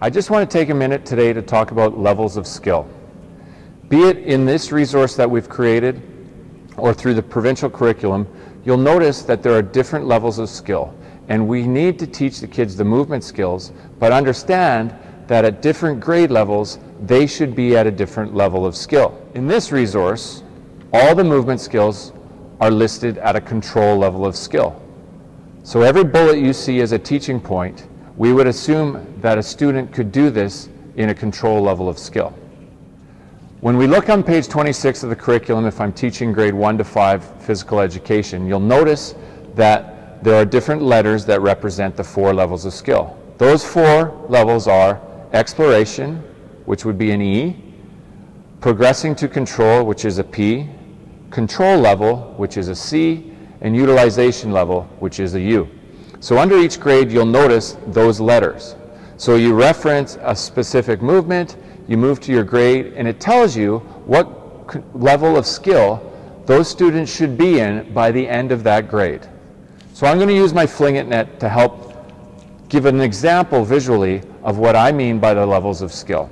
I just want to take a minute today to talk about levels of skill. Be it in this resource that we've created or through the provincial curriculum, you'll notice that there are different levels of skill, and we need to teach the kids the movement skills, but understand that at different grade levels they should be at a different level of skill. In this resource, all the movement skills are listed at a control level of skill. So every bullet you see as a teaching point, we would assume that a student could do this in a control level of skill. When we look on page 26 of the curriculum, if I'm teaching grade 1 to 5 physical education, you'll notice that there are different letters that represent the 4 levels of skill. Those 4 levels are exploration, which would be an E, progressing to control, which is a P, control level, which is a C, and utilization level, which is a U. So under each grade, you'll notice those letters. So you reference a specific movement, you move to your grade, and it tells you what level of skill those students should be in by the end of that grade. So I'm going to use my Fling It net to help give an example visually of what I mean by the levels of skill.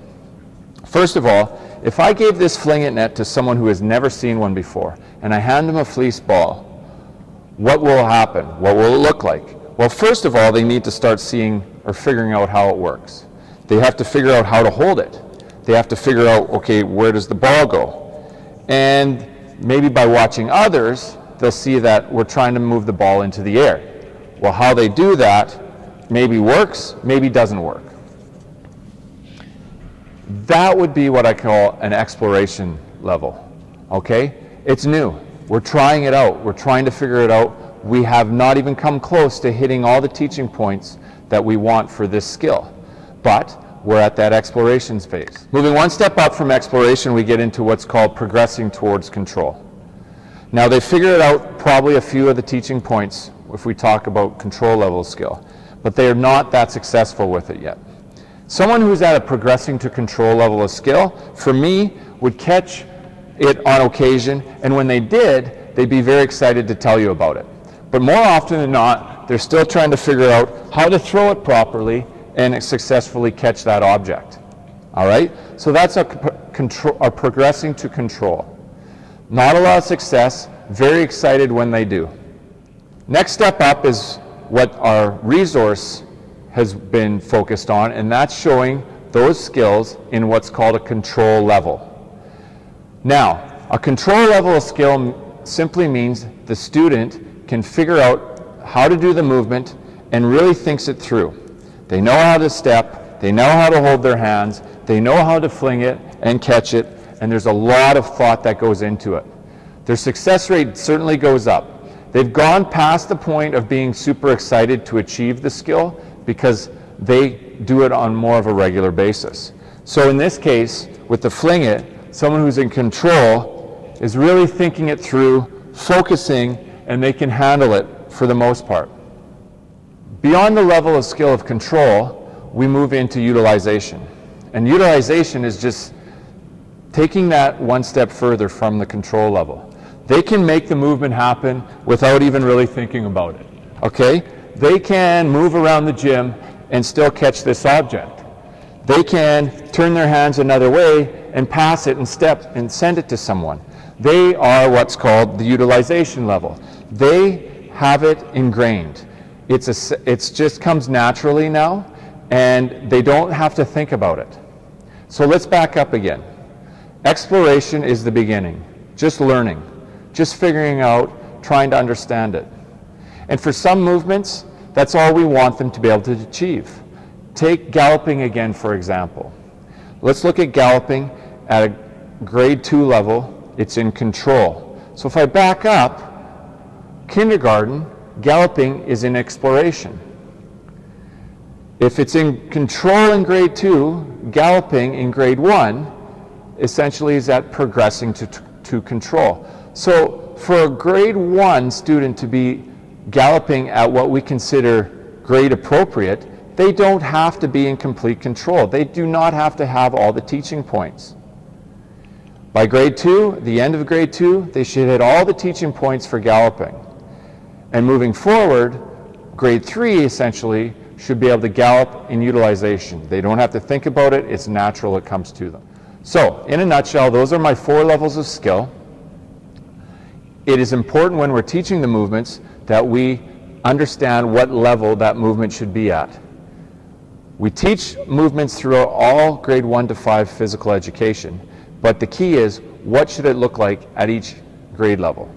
First of all, if I gave this Fling It net to someone who has never seen one before, and I hand them a fleece ball, what will happen? What will it look like? Well, first of all, they need to start seeing or figuring out how it works. They have to figure out how to hold it. They have to figure out, okay, where does the ball go? And maybe by watching others, they'll see that we're trying to move the ball into the air. Well, how they do that maybe works, maybe doesn't work. That would be what I call an exploration level, okay? It's new. We're trying it out. We're trying to figure it out. We have not even come close to hitting all the teaching points that we want for this skill, but we're at that exploration phase. Moving one step up from exploration, we get into what's called progressing towards control. Now, they figured out probably a few of the teaching points if we talk about control level skill, but they are not that successful with it yet. Someone who's at a progressing to control level of skill, for me, would catch it on occasion, and when they did, they'd be very excited to tell you about it. But more often than not, they're still trying to figure out how to throw it properly and successfully catch that object. All right? So that's a progressing to control. Not a lot of success, very excited when they do. Next step up is what our resource has been focused on, and that's showing those skills in what's called a control level. Now, a control level of skill simply means the student can figure out how to do the movement and really thinks it through. They know how to step, they know how to hold their hands, they know how to fling it and catch it, and there's a lot of thought that goes into it. Their success rate certainly goes up. They've gone past the point of being super excited to achieve the skill because they do it on more of a regular basis. So in this case, with the Fling It, someone who's in control is really thinking it through, focusing, and they can handle it for the most part. Beyond the level of skill of control, we move into utilization. And utilization is just taking that one step further from the control level. They can make the movement happen without even really thinking about it, okay? They can move around the gym and still catch this object. They can turn their hands another way and pass it and step and send it to someone. They are what's called the utilization level. They have it ingrained. It just comes naturally now, and they don't have to think about it. So let's back up again. Exploration is the beginning, just learning, just figuring out, trying to understand it. And for some movements, that's all we want them to be able to achieve. Take galloping again, for example. Let's look at galloping at a grade 2 level. It's in control. So if I back up, kindergarten, galloping is in exploration. If it's in control in grade 2, galloping in grade 1 essentially is at progressing to control. So for a grade 1 student to be galloping at what we consider grade appropriate, they don't have to be in complete control. They do not have to have all the teaching points. By grade 2, the end of grade 2, they should hit all the teaching points for galloping. And moving forward, grade 3 essentially, should be able to gallop in utilization. They don't have to think about it, it's natural, it comes to them. So, in a nutshell, those are my 4 levels of skill. It is important when we're teaching the movements that we understand what level that movement should be at. We teach movements throughout all grade 1 to 5 physical education, but the key is, what should it look like at each grade level?